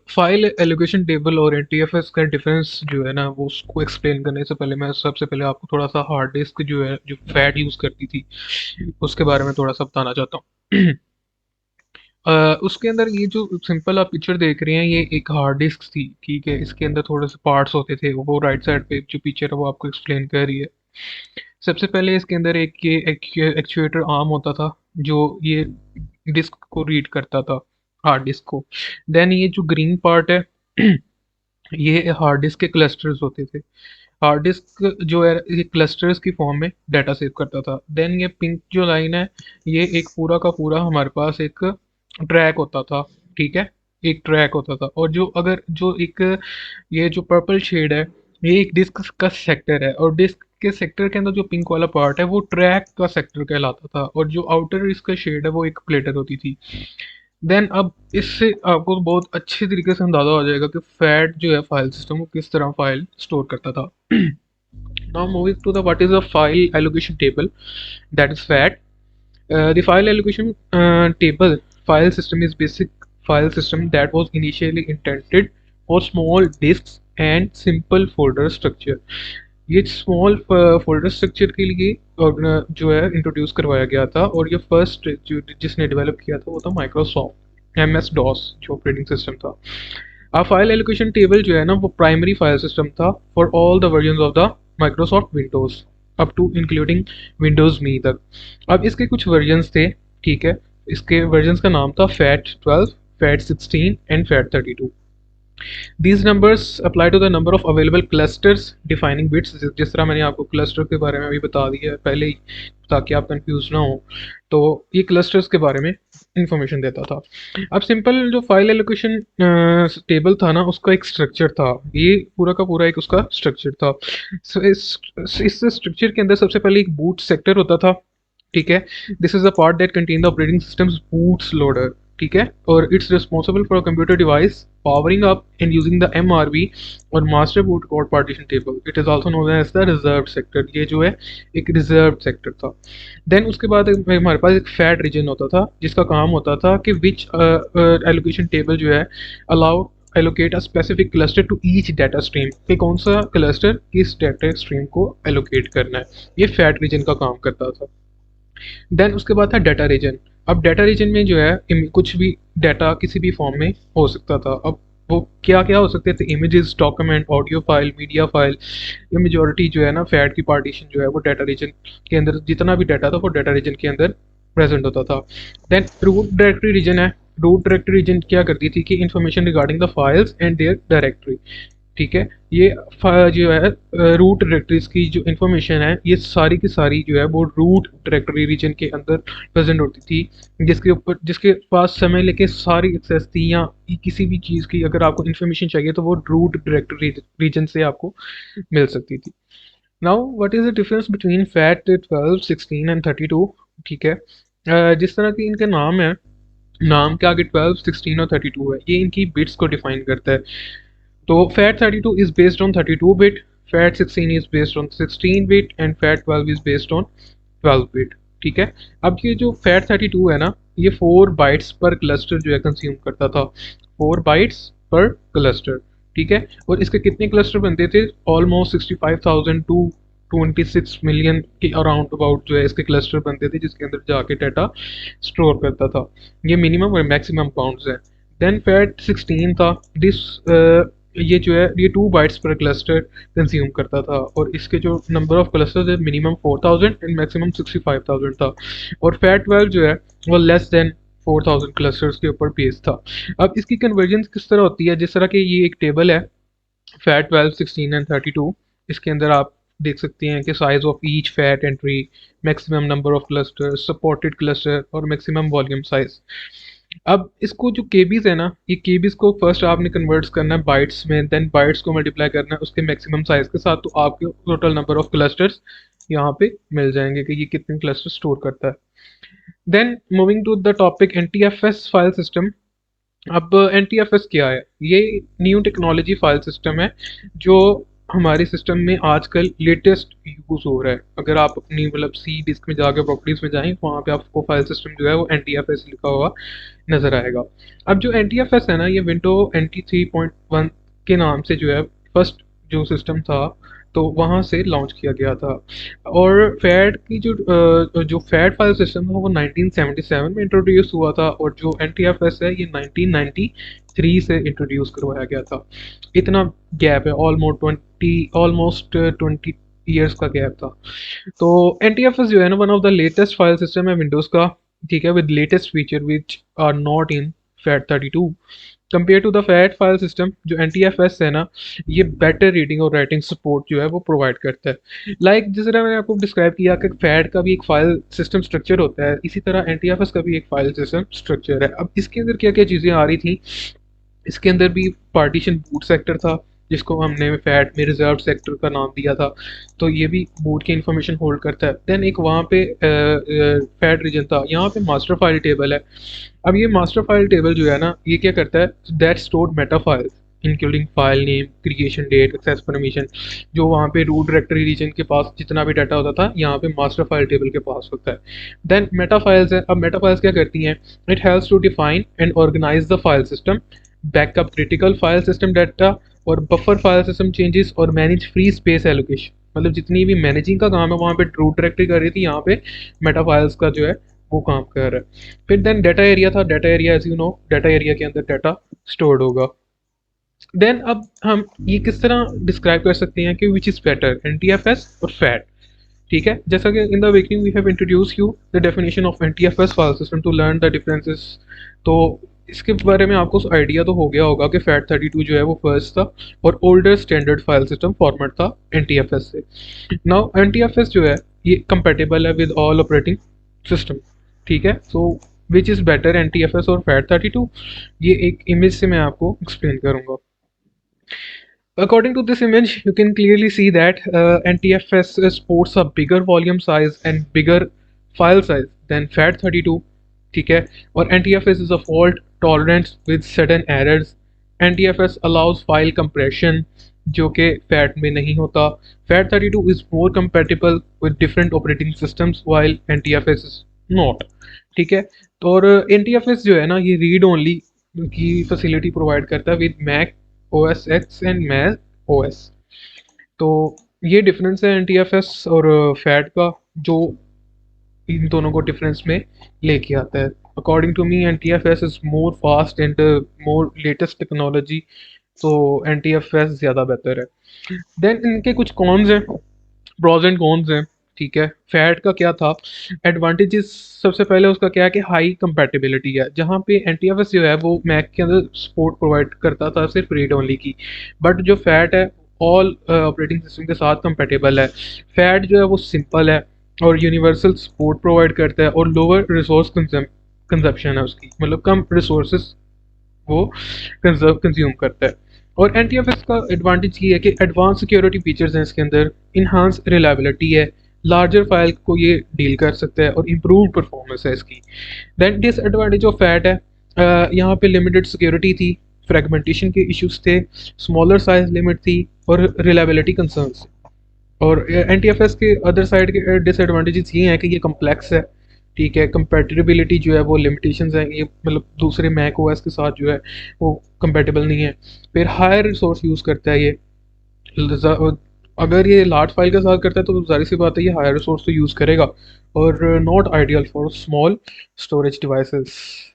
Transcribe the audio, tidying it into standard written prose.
File allocation table और NTFS का difference जो है ना, वो उसको एक्सप्लेन करने से पहले मैं सबसे पहले आपको थोड़ा सा हार्ड डिस्क जो है, जो फैट यूज़ करती थी, उसके बारे में थोड़ा सा बताना चाहता हूँ। उसके अंदर ये जो सिंपल आप पिक्चर देख रहे हैं, ये एक हार्ड डिस्क थी, ठीक है। इसके अंदर थोड़े से पार्ट्स होते थे, वो राइट साइड पे जो पिक्चर है वो आपको एक्सप्लेन कर रही है। सबसे पहले इसके अंदर एक ये एक्चुएटर आर्म होता था, जो ये डिस्क को रीड करता था, हार्ड डिस्क को। देन ये जो ग्रीन पार्ट है, ये हार्ड डिस्क के क्लस्टर्स होते थे। हार्ड डिस्क जो है ये क्लस्टर्स की फॉर्म में डाटा सेव करता था। देन ये पिंक जो लाइन है, ये एक पूरा का पूरा हमारे पास एक ट्रैक होता था, ठीक है। एक ट्रैक होता था, और जो अगर जो एक ये जो पर्पल शेड है, ये एक डिस्क का सेक्टर है, और डिस्क के सेक्टर के अंदर जो पिंक वाला पार्ट है वो ट्रैक का सेक्टर कहलाता था, और जो आउटर इसका शेड है वो एक प्लेटर होती थी। देन अब इससे आपको बहुत अच्छे तरीके से अंदाजा हो जाएगा कि फैट जो है फाइल सिस्टम, वो किस तरह फाइल स्टोर करता था। Now moving to the what is a file allocation table, that is FAT. The file allocation table file system is basic file system that was initially intended for small disks and simple folder structure. ये small folder structure के लिए जो है introduce करवाया गया था, और ये फर्स्ट जो जिसने डेवलप किया था वो था माइक्रोसॉफ्ट MS डॉस जो ऑपरेटिंग सिस्टम था। अब फाइल एलोकेशन टेबल जो है ना, वो प्राइमरी फाइल सिस्टम था for all the version of the Microsoft Windows, up to including Windows Me तक। अब इसके कुछ वर्जन्स थे, ठीक है। इसके वर्जन्स का नाम था fat 12, fat 16 and fat 32। These numbers apply to the number of available clusters defining bits। जिस तरह मैंने आपको क्लस्टर के बारे में अभी बता दिया है पहले ही, ताकि आप कंफ्यूज ना हो, तो ये क्लस्टर्स के बारे में इंफॉर्मेशन देता था। अब सिंपल जो फाइल एलोकेशन टेबल था ना, उसका एक स्ट्रक्चर था, ये पूरा का पूरा एक उसका स्ट्रक्चर था। so, इस स्ट्रक्चर के अंदर सबसे पहले एक बूट सेक्टर होता था, ठीक है। This is the part that contain the operating systems boots loader, ठीक है। और it's responsible for computer device powering up and using the MRV और master boot code partition table. It is also known as the reserve sector. ये जो है एक reserve sector था। Then उसके बाद हमारे पास एक फैट रीजन होता था, जिसका काम होता था कि विच एलोकेशन टेबल जो है allow allocate a specific cluster to each data stream, कि कौन सा क्लस्टर किस डाटा स्ट्रीम को एलोकेट करना है। ये फैट रीजन का काम करता था। देन उसके बाद था डाटा रीजन। अब डाटा रीजन में जो है कुछ भी डाटा किसी भी फॉर्म में हो सकता था। अब वो क्या क्या हो सकते थे, images, document, audio file, media file. ये मेजोरिटी जो है ना फैट की पार्टीशन जो है वो डाटा रीजन के अंदर, जितना भी डाटा था वो डाटा रीजन के अंदर प्रेजेंट होता था। देन रूट डायरेक्टरी रीजन है। रूट डायरेक्टरी रीजन क्या करती थी कि information regarding the files and their directory, ठीक है। ये जो है रूट डायरेक्टरीज की जो इन्फॉर्मेशन है, ये सारी की सारी जो है वो रूट डायरेक्टरी रीजन के अंदर प्रेजेंट होती थी, जिसके पास समय लेके सारी एक्सेस थी, या किसी भी चीज़ की अगर आपको इन्फॉर्मेशन चाहिए तो वो रूट डायरेक्टरी रीजन से आपको मिल सकती थी। Now what is the difference between fat 12, 16 and 32, ठीक है। जिस तरह के इनके नाम है, नाम के आगे 12, 16 और 32 है, ये इनकी बिट्स को डिफाइन करता है। तो fat 32 is based on 32 bit, fat 16 is based on 16 bit and fat 12 is based on 12 bit, ठीक है। अब ये जो फैट 32 है ना, ये 4 बाइट्स पर क्लस्टर जो है कंज्यूम करता था, 4 बाइट्स पर क्लस्टर, ठीक है। और इसके कितने क्लस्टर बनते थे, ऑलमोस्ट 65,000 टू 26 मिलियन के अराउंड अबाउट जो है इसके क्लस्टर बनते थे, जिसके अंदर जाके डाटा स्टोर करता था। ये मिनिमम और मैक्सिमम काउंट्स हैं। देन फैट 16 था, दिस ये जो है ये 2 बाइट्स पर क्लस्टर कंज्यूम करता था, और इसके जो नंबर ऑफ क्लस्टर्स है मिनिमम 4000 एंड मैक्सिमम 65,000 था। और फैट 12 जो है वो लेस देन 4000 क्लस्टर्स के ऊपर बेस्ड था। अब इसकी कन्वर्जन किस तरह होती है, जिस तरह के ये एक टेबल है फैट 12, 16 एंड 32, इसके अंदर आप देख सकते हैं कि size of each fat entry, maximum number of cluster, supported cluster और मैक्सिमम वॉल्यूम साइज। अब इसको जो केबीज है ना, ये केबीज को फर्स्ट आपने कन्वर्ट्स करना है बाइट्स में, देन बाइट्स को मल्टीप्लाई करना है उसके मैक्सिमम साइज के साथ, तो आपके टोटल नंबर ऑफ क्लस्टर्स यहाँ पे मिल जाएंगे कि ये कितने क्लस्टर स्टोर करता है। Then moving to the topic NTFS file system. अब NTFS क्या है, ये न्यू टेक्नोलॉजी फाइल सिस्टम है जो हमारे सिस्टम में आजकल लेटेस्ट यूज़ हो रहा है। अगर आप अपनी मतलब सी डिस्क में जाके प्रॉपर्टीज़ में जाएँ, वहाँ पे आपको फाइल सिस्टम जो है वो NTFS लिखा हुआ नज़र आएगा। अब जो NTFS है ना, ये विंडो NT 3.1 के नाम से जो है फर्स्ट जो सिस्टम था, तो वहाँ से लॉन्च किया गया था। और फैट की जो फैट फाइल सिस्टम था वो 1977 में इंट्रोड्यूस हुआ था, और जो NTFS है ये 1993 से इंट्रोड्यूस करवाया गया था। इतना गैप है, ऑलमोस्ट 20 ईयर्स का गैप था। तो NTFS जो है ना, one of the latest file system है विंडोज़ का, ठीक है, with latest feature which are not in FAT32 compare to the fat file system. जो NTFS है ना, ये बेटर रीडिंग और राइटिंग सपोर्ट जो है वो प्रोवाइड करता है। जिस तरह मैंने आपको डिस्क्राइब किया कि फैट का भी एक फाइल सिस्टम स्ट्रक्चर होता है, इसी तरह NTFS का भी एक फाइल सिस्टम स्ट्रक्चर है। अब इसके अंदर क्या क्या चीज़ें आ रही थी, इसके अंदर भी पार्टीशन बूट सेक्टर था, जिसको हमने फैट में रिजर्व सेक्टर का नाम दिया था। तो ये भी बूट की इंफॉर्मेशन होल्ड करता है। देन एक वहाँ पे फैट रीजन था, यहाँ पे मास्टर फाइल टेबल है। अब ये मास्टर फाइल टेबल जो है ना, ये क्या करता है, that stored meta files including file name, creation date, access permission. जो वहाँ पे रूट डायरेक्टरी रीजन के पास जितना भी डाटा होता था, यहाँ पे मास्टर फाइल टेबल के पास होता है। देन मेटा फाइल्स है। अब मेटा फाइल्स क्या करती हैं, it helps to define and organise the file system, backup critical file system data, और बफर फाइल सिस्टम चेंजेस, और मैनेज फ्री स्पेस एलोकेशन। मतलब जितनी भी मैनेजिंग का काम है वहाँ पे रूट डायरेक्टरी कर रही थी, यहाँ पे मेटा फाइल्स का जो है वो काम कर रहा है। फिर देन डाटा एरिया था। Data area as you know, data area के अंदर डाटा स्टोर्ड होगा। देन अब हम ये किस तरह डिस्क्राइब कर सकते हैं कि विच इज़ बेटर, NTFS और फैट। ठीक है, जैसा कि in the beginning we have introduce you the definition of NTFS file system to learn the differences. तो इसके बारे में आपको आइडिया तो हो गया होगा कि FAT32 जो है वो फर्स्ट था और older standard file system format था NTFS से। नाउ NTFS जो है ये कंपेटेबल है विद ऑल ऑपरेटिंग सिस्टम। ठीक है, सो विच इज़ बेटर, NTFS और FAT32, ये एक इमेज से मैं आपको एक्सप्लेन करूंगा। According to this image, you can clearly see that NTFS sports a bigger volume size and bigger file size than FAT32. ठीक है, और NTFS is a fault tolerant with sudden errors. NTFS allows file compression जो कि FAT में नहीं होता. FAT32 is more compatible with different operating systems while NTFS is not. ठीक है, तो और NTFS जो है ना, ये रीड ओनली की फैसिलिटी प्रोवाइड करता है with Mac OS X and Mac OS। तो ये डिफरेंस है NTFS और फैट का, जो इन दोनों को डिफरेंस में लेके आता है। According to me NTFS is more fast and more latest technology, तो NTFS ज़्यादा बेहतर है। देन इनके कुछ कॉन्स हैं, प्रोज एंड कॉन्स हैं। ठीक है, फैट का क्या था, एडवांटेजेस सबसे पहले उसका क्या है कि हाई कंपैटिबिलिटी है। जहाँ पे NTFS जो है वो मैक के अंदर सपोर्ट प्रोवाइड करता था सिर्फ रीड ओनली की, बट जो फैट है ऑल ऑपरेटिंग सिस्टम के साथ कंपेटेबल है। फैट जो है वो सिंपल है और यूनिवर्सल सपोर्ट प्रोवाइड करता है, और लोअर रिसोर्स कंजप्शन है उसकी, मतलब कम रिसोर्सेज वो कंज्यूम करता है। और NTFS का एडवांटेज ये है कि एडवांस सिक्योरिटी फीचर्स हैं इसके अंदर, इन्हांस रिलायबिलिटी है, लार्जर फाइल को ये डील कर सकता है, और इम्प्रूव परफॉर्मेंस है इसकी। देन डिसएडवांटेज ऑफ फैट है, यहाँ पे लिमिटेड सिक्योरिटी थी, फ्रेगमेंटेशन के इश्यूज थे, स्मॉलर साइज लिमिट थी, और रिलायबिलिटी कंसर्न्स। और NTFS के अदर साइड के डिसएडवांटेजेस ये हैं कि ये कम्प्लेक्स है। ठीक है, कंपेटिबिलिटी जो है वो लिमिटेशंस हैं, ये मतलब दूसरे मैक OS के साथ जो है वो कंपेटेबल नहीं है। फिर हायर रिसोर्स यूज़ करता है ये, अगर ये लार्ज फाइल के साथ करता है तो जाहिर सी बात है ये हायर रिसोर्स तो यूज़ करेगा, और not ideal for small storage devices.